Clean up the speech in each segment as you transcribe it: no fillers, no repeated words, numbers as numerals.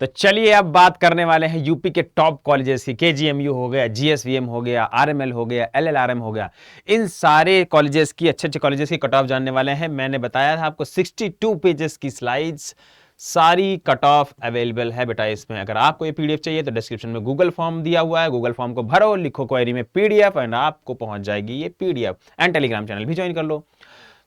तो चलिए अब बात करने वाले हैं यूपी के टॉप कॉलेजेस की। केजीएमयू हो गया, जीएसवीएम हो गया, आरएमएल हो गया, एलएलआरएम हो गया, इन सारे कॉलेजेस की, अच्छे अच्छे कॉलेजेस की कट ऑफ जानने वाले हैं। मैंने बताया था आपको 62 पेजेस की स्लाइड्स, सारी कट ऑफ अवेलेबल है बेटा इसमें। अगर आपको ये पीडीएफ चाहिए तो डिस्क्रिप्शन में गूगल फॉर्म दिया हुआ है, गूगल फॉर्म को भरो, लिखो क्वेरी में पीडीएफ एंड आपको पहुंच जाएगी ये पीडीएफ। एंड टेलीग्राम चैनल भी ज्वाइन कर लो।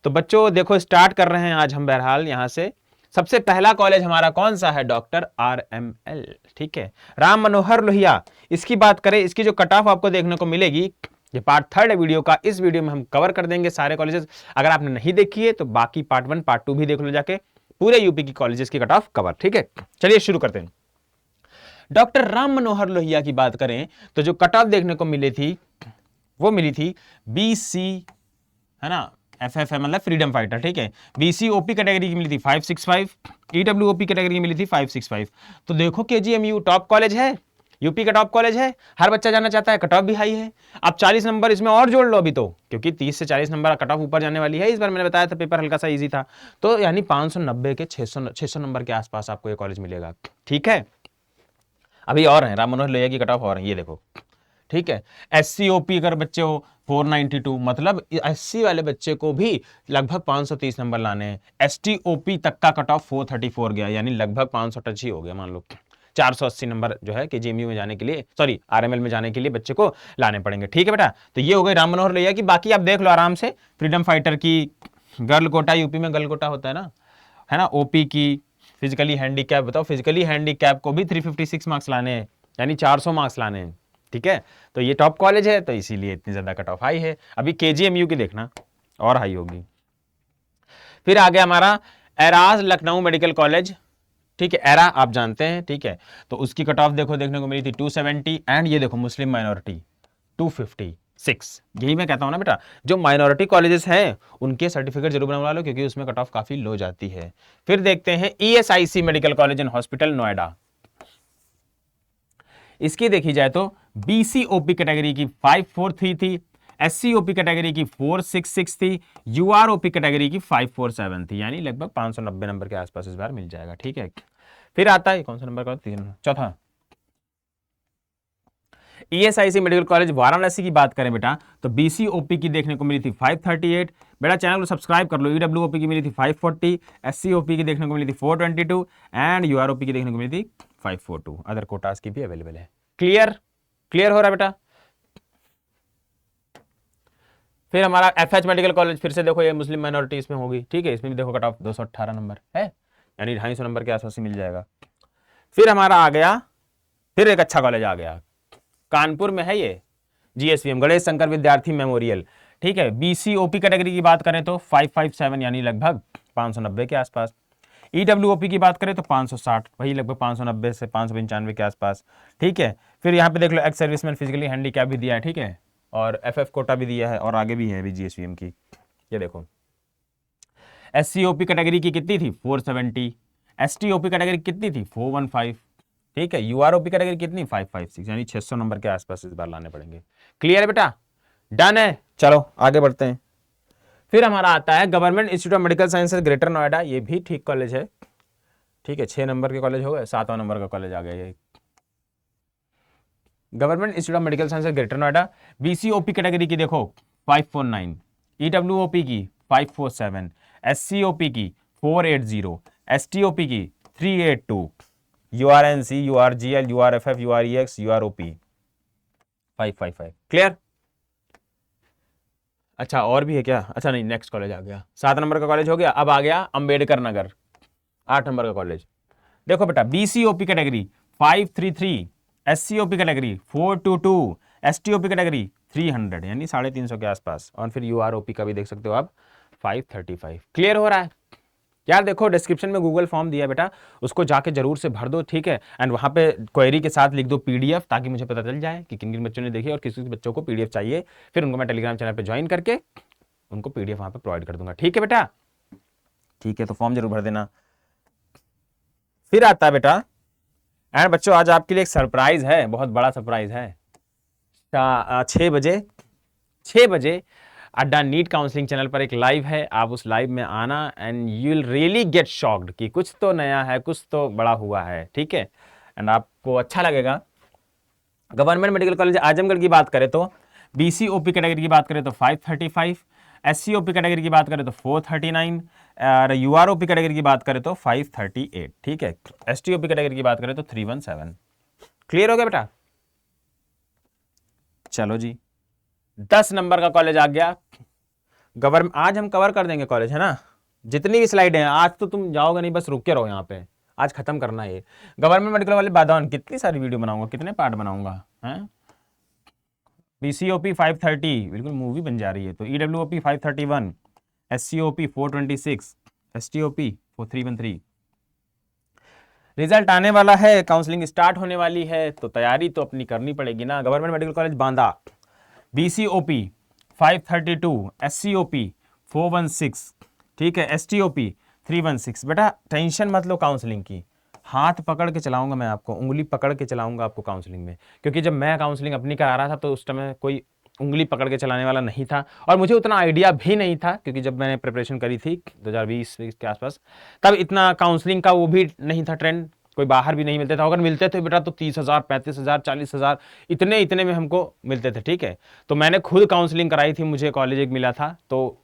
तो बच्चों देखो, स्टार्ट कर रहे हैं आज हम बहरहाल यहां से। सबसे पहला कॉलेज हमारा कौन सा है? Doctor RML. ठीक है, राम मनोहर लोहिया। इसकी बात करें, इसकी जो कट ऑफ आपको देखने को मिलेगी, ये पार्ट 3 है वीडियो का, इस वीडियो में हम कवर कर देंगे सारे कॉलेजेस। अगर आपने नहीं देखी है तो बाकी पार्ट 1 पार्ट 2 भी देख लो जाके, पूरे यूपी की कॉलेजेस की कट ऑफ कवर। ठीक है, चलिए शुरू करते हैं। डॉक्टर राम मनोहर लोहिया की बात करें तो जो कट ऑफ देखने को मिली थी वो मिली थी बीसी, है ना, एफ है मतलब फ्रीडम फाइटर। ठीक है, बीसी ओपी कैटेगरी की मिली थी 565, ईडब्ल्यूओपी कैटेगरी की मिली थी 565। तो देखो केजीएमयू टॉप कॉलेज है, यूपी का टॉप कॉलेज है, हर बच्चा जाना चाहता है, कट ऑफ भी हाई है। अब 40 नंबर इसमें और जोड़ लो अभी तो, क्योंकि 30 से 40 नंबर कट ऑफ ऊपर जाने वाली है। इस बार मैंने बताया था पेपर हल्का सा इजी था, तो यानी 590 के 600 नंबर के आसपास आपको ये कॉलेज मिलेगा। ठीक है, अभी और है, राम मनोहर लोहिया की कट ऑफ और है, ये देखो। ठीक है, एससी ओपी अगर बच्चे हो 492, मतलब एससी वाले बच्चे को भी लगभग 530 नंबर लाने हैं। एसटी ओपी तक का कट ऑफ 434 गया, यानी लगभग 500 टच ही हो गया। मान लो 480 नंबर जो है केजीएमयू में जाने के लिए, सॉरी आरएमएल में जाने के लिए बच्चे को लाने पड़ेंगे। ठीक है बेटा, तो ये हो गई राम मनोहर लोहिया की। बाकी आप देख लो आराम से, फ्रीडम फाइटर की, गर्ल कोटा, यूपी में गर्ल कोटा होता है ना, ओपी की, फिजिकली हैंडीकैप, बताओ फिजिकली हैंडीकैप को भी 356 मार्क्स लाने हैं, यानी 400 मार्क्स लाने हैं। ठीक है, तो ये टॉप कॉलेज है, तो इसीलिए इतनी ज्यादा कट ऑफ हाई है। अभी केजीएमयू की देखना और हाई होगी। फिर आ गया हमारा एराज लखनऊ मेडिकल कॉलेज। ठीक है, एरा आप जानते हैं। ठीक है, तो उसकी कट ऑफ देखो देखने को मिली थी 270, एंड ये देखो मुस्लिम माइनॉरिटी 256। यही मैं कहता हूं ना बेटा, जो माइनॉरिटी कॉलेजेस हैं उनके सर्टिफिकेट जरूर बनवा लो, क्योंकि उसमें कट ऑफ काफी लो जाती है। फिर देखते हैं ESIC medical college and hospital Noida. इसकी देखी जाए तो बीसी ओपी कैटेगरी की 543 थी, एससी ओपी कैटेगरी की 466 थी, यूआर ओपी कैटेगरी की 547 थी, यानी लगभग 590 नंबर के आसपास इस बार मिल जाएगा। ठीक है, फिर आता है कौन सा नंबर का, चौथा ईएसआईसी मेडिकल कॉलेज वाराणसी की बात करें बेटा, तो बीसी ओपी की देखने को मिली थी 538। बेटा चैनल को सब्सक्राइब कर लो। ईडब्ल्यूओपी की मिली थी 540, एससी ओपी की देखने को मिली थी 422, एंड यूआरओपी की देखने को मिली थी 542। अदर कोटास की भी अवेलेबल है। क्लियर क्लियर हो रहा है बेटा। फिर हमारा एफएच मेडिकल कॉलेज, फिर से देखो ये मुस्लिम माइनॉरिटी इसमें होगी। ठीक है, इसमें भी देखो कट ऑफ 218 नंबर है, यानी 250 नंबर के आसपास मिल जाएगा। फिर हमारा आ गया, फिर एक अच्छा कॉलेज आ गया, कानपुर में है ये, जीएसवीएम गणेश शंकर विद्यार्थी मेमोरियल। ठीक है, बीसी ओपी कैटेगरी की बात करें तो 557, यानी लगभग 590 के आसपास। ईडब्ल्यूओपी की बात करें तो 560, वही लगभग 590 से 595 के आसपास। ठीक है, फिर यहाँ पे देख लो एक्स सर्विसमैन फिजिकली हैंडीकैप भी दिया है। ठीक है, और एफएफ कोटा भी दिया है, और आगे भी है जीएसवीएम की। ये देखो, एससीओपी कैटेगरी की कितनी थी 470, एसटीओपी कैटेगरी कितनी थी 415। ठीक है, यूआरओपी कैटेगरी कितनी 556, यानी 600 नंबर के आसपास इस बार लाने पड़ेंगे। क्लियर है बेटा, डन है। चलो आगे बढ़ते हैं। फिर हमारा आता है government institute of medical sciences Greater Noida. ये भी ठीक कॉलेज है। ठीक है, 6 नंबर के कॉलेज हो गए, 7वां नंबर का कॉलेज आ गया ये, government institute of medical sciences Greater Noida. B C O P category की देखो 549, ईडब्ल्यूओपी की 547, एससीओपी की 480, एसटीओपी की 382, यूआरएनसी, यूआरजीएल, यूआरएफएफ, यूआरईएक्स, यूआरओपी 555। क्लियर। अच्छा और भी है क्या? अच्छा नहीं, नेक्स्ट कॉलेज आ गया, 7 नंबर का कॉलेज हो गया। अब आ गया अंबेडकर नगर, 8 नंबर का कॉलेज। देखो बेटा, बीसीओपी कैटेगरी 533, एससीओपी कैटेगरी 422, एसटीओपी कैटेगरी 300, यानी 350 के आसपास। और फिर यूआरओपी का भी देख सकते हो आप 535। क्लियर हो रहा है यार? देखो डिस्क्रिप्शन में गूगल फॉर्म दिया है बेटा, उसको जाके जरूर से भर दो। ठीक है, एंड वहां पे क्वेरी के साथ लिख दो पीडीएफ, ताकि मुझे पता चल जाए कि किन किन बच्चों ने देखी और किस किस बच्चों को पीडीएफ चाहिए। फिर उनको मैं टेलीग्राम चैनल पे ज्वाइन करके उनको पीडीएफ वहां पे प्रोवाइड कर दूंगा। ठीक है बेटा, ठीक है, तो फॉर्म जरूर भर देना। फिर आता है बेटा, एंड बच्चों आज आपके लिए एक सरप्राइज है, बहुत बड़ा सरप्राइज है। 6 बजे अड्डा नीट काउंसलिंग चैनल पर एक लाइव है, आप उस लाइव में आना and you will really get shocked कि कुछ तो नया है, कुछ तो बड़ा हुआ है, ठीक है, एंड आपको अच्छा लगेगा। गवर्नमेंट मेडिकल कॉलेज आजमगढ़ की बात करें तो BCOP कैटेगरी की बात करें तो 535, SCOP कैटेगरी की बात करें तो 439 और UROP कैटेगरी की बात करें तो 538, ठीक है। STOP कैटेगरी की बात करें तो 317। क्लियर हो गया बेटा? चलो जी, 10 नंबर का कॉलेज आ गया गवर्नमेंट। आज हम कवर कर देंगे कॉलेज, है ना, जितनी भी स्लाइड है। आज तो तुम जाओगे नहीं, बस रुक के रहो यहाँ पे, आज खत्म करना है ये गवर्नमेंट मेडिकल वाले बादान। कितनी सारी वीडियो बनाऊंगा, कितने पार्ट बनाऊंगा, हैं। BCOP 530 बिल्कुल मूवी बन जा रही है। तो EWOP 531, SCOP 426, STOP 4313। रिजल्ट आने वाला है, काउंसलिंग स्टार्ट होने वाली है, तो तैयारी तो अपनी करनी पड़ेगी ना। Government medical college Banda BCOP 532, SCOP 416, ठीक है, STOP 316। बेटा टेंशन मत लो काउंसलिंग की, हाथ पकड़ के चलाऊंगा मैं आपको, उंगली पकड़ के चलाऊंगा आपको काउंसलिंग में, क्योंकि जब मैं काउंसलिंग अपनी करा रहा था तो उस समय कोई उंगली पकड़ के चलाने वाला नहीं था, और मुझे उतना आइडिया भी नहीं था, क्योंकि जब मैंने प्रिपरेशन करी थी 2020 के आसपास, तब इतना काउंसलिंग का वो भी नहीं था ट्रेंड, कोई बाहर भी नहीं मिलते थे। अगर मिलते थे बेटा तो 30,000, 35,000, 40,000 इतने में हमको मिलते थे, ठीक है। तो मैंने खुद काउंसलिंग कराई थी, मुझे कॉलेज एक मिला था, तो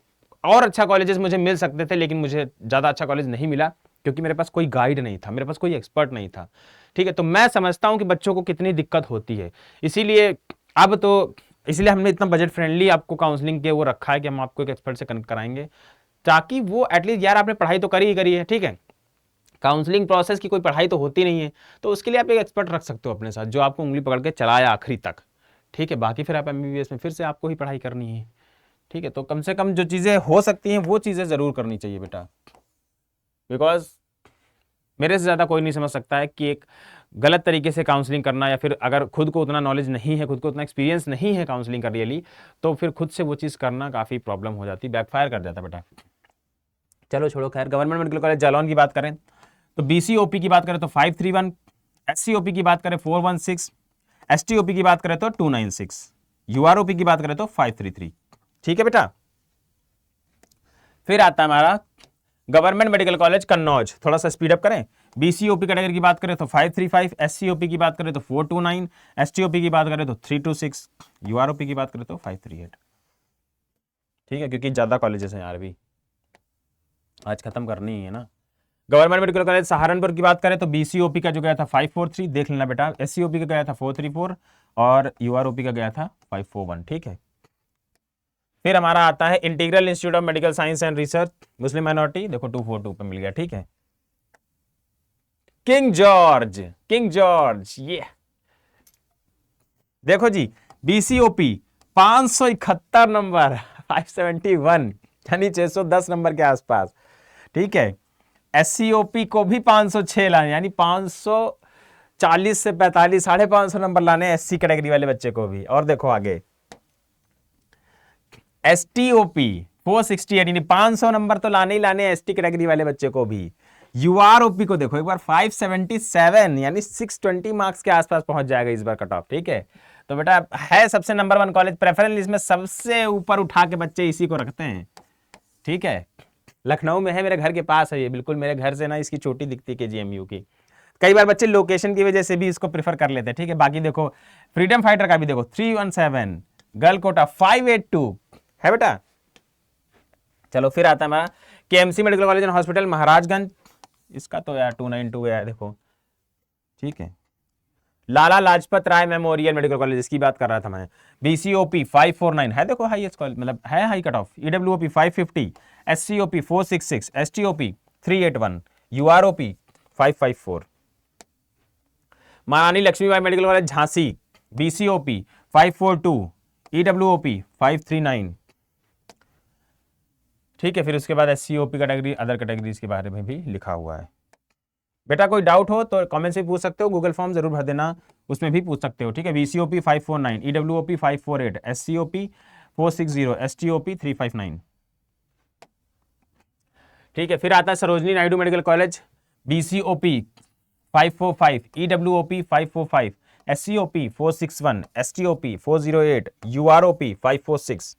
और अच्छा कॉलेजेस मुझे मिल सकते थे, लेकिन मुझे ज़्यादा अच्छा कॉलेज नहीं मिला, क्योंकि मेरे पास कोई गाइड नहीं था, मेरे पास कोई एक्सपर्ट नहीं था, ठीक है। तो मैं समझता हूं कि बच्चों को कितनी दिक्कत होती है, इसीलिए अब तो इसलिए हमने इतना बजट फ्रेंडली आपको काउंसलिंग के वो रखा है कि हम आपको एक एक्सपर्ट से कनेक्ट कराएंगे, ताकि वो एटलीस्ट, यार आपने पढ़ाई तो करी ही करी है, ठीक है, काउंसलिंग प्रोसेस की कोई पढ़ाई तो होती नहीं है, तो उसके लिए आप एक एक्सपर्ट रख सकते हो अपने साथ, जो आपको उंगली पकड़ के चलाया आखिरी तक, ठीक है। बाकी फिर आप MBBS में फिर से आपको ही पढ़ाई करनी है, ठीक है। तो कम से कम जो चीज़ें हो सकती हैं वो चीज़ें ज़रूर करनी चाहिए बेटा, बिकॉज मेरे से ज़्यादा कोई नहीं समझ सकता है कि एक गलत तरीके से काउंसलिंग करना, या फिर अगर खुद को उतना नॉलेज नहीं है, खुद को उतना एक्सपीरियंस नहीं है काउंसलिंग का रियली, तो फिर खुद से वो चीज़ करना काफ़ी प्रॉब्लम हो जाती, बैकफायर कर जाता बेटा। चलो छोड़ो, खैर गवर्नमेंट मेडिकल कॉलेज जालौन की बात करें तो BCOP की बात करें तो 531, SCOP की बात करें 416, STOP की बात करें तो 296, UROP की बात करें तो 533, ठीक है बेटा। फिर आता है हमारा गवर्नमेंट मेडिकल कॉलेज कन्नौज, थोड़ा सा स्पीड अप करें। BCOP कैटेगरी की बात करें तो 535, SCOP की बात करें तो 429, STOP की बात करें तो 326, UROP की बात करें तो 538, ठीक है, क्योंकि ज्यादा कॉलेजेस हैं यार, भी आज खत्म करनी है ना। गवर्नमेंट मेडिकल कॉलेज सहारनपुर की बात करें तो BCOP का जो गया था 543, देख लेना बेटा, SCOP का गया था 434 और UROP का गया था 541, ठीक है। फिर हमारा आता है integral institute of medical science and research Muslim minority, देखो 242 पे मिल गया, ठीक है। किंग जॉर्ज ये देखो जी, BCOP 571 नंबर 571 यानी 610 नंबर के आसपास, ठीक है। SCOP को भी 506 लाने, यानी 540 से 45, 550 नंबर लाने SC कैटेगरी वाले बच्चे को भी। और देखो आगे STOP 468, यानी 500 नंबर तो लाने ही लाने ST कैटेगरी वाले बच्चे को भी। UROP को देखो एक बार 577, यानी 620 मार्क्स के आसपास पहुंच जाएगा इस बार कट ऑफ, ठीक है। तो बेटा है सबसे नंबर 1 कॉलेज, प्रेफरेंस लिस्ट में सबसे ऊपर उठा के बच्चे इसी को रखते हैं, ठीक है। लखनऊ में है, मेरे घर के पास है ये, बिल्कुल मेरे घर से ना इसकी चोटी दिखती है KGMU की। कई बार बच्चे लोकेशन की वजह से भी इसको प्रेफर कर लेते हैं, ठीक है। बाकी देखो फ्रीडम फाइटर का भी देखो 317, गर्ल कोटा 582 है बेटा। चलो फिर आता है हमारा KMC medical college and hospital Maharajganj, इसका तो यार 292 है, देखो, ठीक है। Lala Lajpat Rai memorial medical college, इसकी बात कर रहा था मैं, BCOP 549 है, देखो हाईएस्ट कॉलेज, मतलब है high cut off. EWOP 550, SCOP 466, STOP 381, UROP 554। Maharani Laxmibai medical college Jhansi, BCOP 542, EWOP 539, ठीक है। फिर उसके बाद SCOP कैटेगरी, अदर कैटेगरीज के बारे में भी लिखा हुआ है। बेटा कोई डाउट हो तो कमेंट से पूछ सकते हो, गूगल फॉर्म जरूर भर देना, उसमें भी पूछ सकते हो, ठीक है। BCOP 549, EWOP 548, SCOP 460, STOP 359, ठीक है। फिर आता है Sarojini Naidu medical college, BCOP 545, EWOP 545, SCOP 461, STOP 408, UROP 546,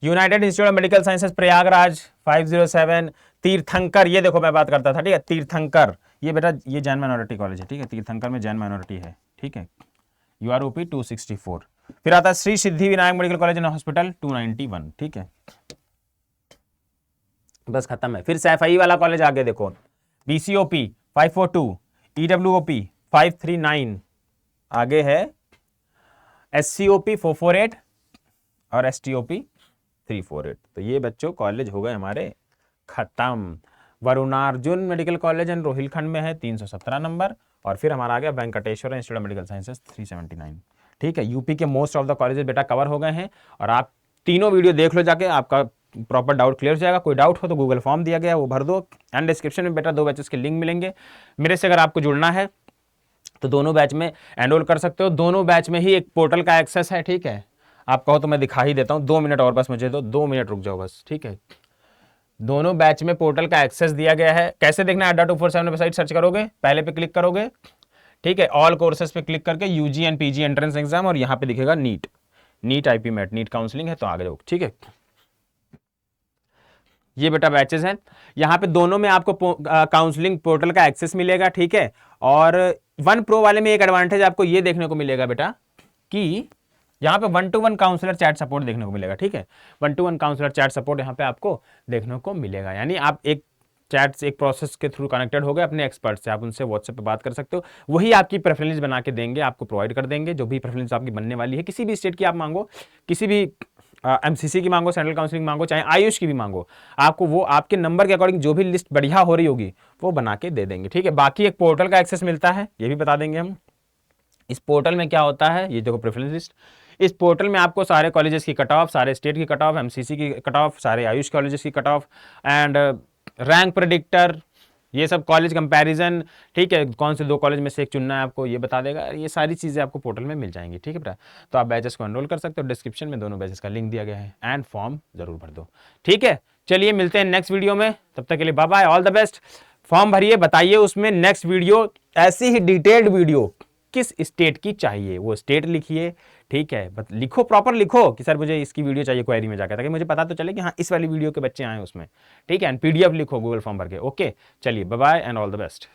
United institute of medical sciences Prayagraj 507। तीर्थंकर, ये देखो मैं बात करता था, ठीक है, तीर्थंकर, ये बेटा ये जैन माइनॉरिटी कॉलेज है, ठीक है, तीर्थंकर में जैन माइनॉरिटी है, ठीक है, UROP 264। फिर आता है Shri Siddhi Vinayak medical college and hospital 291, ठीक है, बस खत्म है। फिर सैफई वाला कॉलेज आगे देखो, BCOP 542, EWOP 539, आगे है SCOP 448 और STOP 348। तो ये बच्चों कॉलेज हो गए हमारे खत्म। Varunarjun medical college and Rohilkhand में है 317 नंबर, और फिर हमारा आ गया Venkateshwara institute of medical sciences 379, ठीक है। यूपी के मोस्ट ऑफ द कॉलेजेस बेटा कवर हो गए हैं, और आप तीनों वीडियो देख लो जाके, आपका प्रॉपर डाउट क्लियर हो जाएगा। कोई डाउट हो तो गूगल फॉर्म दिया गया है वो भर दो, एंड डिस्क्रिप्शन में बेटा 2 बैचेस के लिंक मिलेंगे। मेरे से अगर आपको जुड़ना है तो दोनों बैच में एनरोल कर सकते हो। दोनों बैच में ही एक पोर्टल का एक्सेस है, ठीक है। आप कहो तो मैं दिखा ही देता हूँ, 2 मिनट और बस मुझे दो, 2 मिनट रुक जाओ बस, ठीक है। दोनों बैच में पोर्टल का एक्सेस दिया गया है। कैसे देखना है, Adda247 वेबसाइट सर्च करोगे, पहले पे क्लिक करोगे, ठीक है, ऑल कोर्सेज पे क्लिक करके UG and PG entrance exam, और यहाँ पे दिखेगा NEET IP MET, NEET counselling है, तो आगे जाओ, ठीक है। ये बेटा बैचेस हैं, यहाँ पे दोनों में आपको काउंसलिंग पोर्टल का एक्सेस मिलेगा, ठीक है। और 1 Pro वाले में एक एडवांटेज आपको ये देखने को मिलेगा बेटा कि यहाँ पे 1-to-1 काउंसलर चैट सपोर्ट देखने को मिलेगा, ठीक है। 1-to-1 काउंसलर चैट सपोर्ट यहाँ पे आपको देखने को मिलेगा, यानी आप एक चैट से, एक प्रोसेस के थ्रू कनेक्टेड हो गए अपने एक्सपर्ट से, आप उनसे व्हाट्सएप पे बात कर सकते हो, वही आपकी प्रेफरेंस बना के देंगे, आपको प्रोवाइड कर देंगे, जो भी प्रेफरेंस आपकी बनने वाली है, किसी भी स्टेट की आप मांगो, किसी भी MCC की मांगो, सेंट्रल काउंसलिंग मांगो, चाहे आयुष की भी मांगो, आपको वो आपके नंबर के अकॉर्डिंग जो भी लिस्ट बढ़िया हो रही होगी वो बना के दे देंगे, ठीक है। बाकी एक पोर्टल का एक्सेस मिलता है, ये भी बता देंगे हम। इस पोर्टल में क्या होता है, ये देखो प्रेफरेंस लिस्ट, इस पोर्टल में आपको सारे कॉलेजेस की कट ऑफ, सारे स्टेट की कट ऑफ, MCC की कट ऑफ, सारे आयुष कॉलेजेस की cut off, and rank predictor, ये सब कॉलेज कंपैरिजन, ठीक है, कौन से 2 कॉलेज में से एक चुनना है आपको ये बता देगा। ये सारी चीज़ें आपको पोर्टल में मिल जाएंगी, ठीक है बेटा। तो आप बैचेस को एनरोल कर सकते हो, डिस्क्रिप्शन में दोनों बैचेस का लिंक दिया गया है, एंड फॉर्म जरूर भर दो, ठीक है। चलिए मिलते हैं नेक्स्ट वीडियो में, तब तक के लिए bye bye, all the best. Form भरिए, बताइए उसमें नेक्स्ट वीडियो, ऐसी ही डिटेल्ड वीडियो किस स्टेट की चाहिए, वो स्टेट लिखिए, ठीक है। लिखो, प्रॉपर लिखो कि सर मुझे इसकी वीडियो चाहिए क्वेरी में जाकर, ताकि मुझे पता तो चले कि हाँ इस वाली वीडियो के बच्चे आए उसमें, ठीक है। एंड PDF लिखो गूगल फॉर्म भर के। ओके, चलिए bye bye and all the best.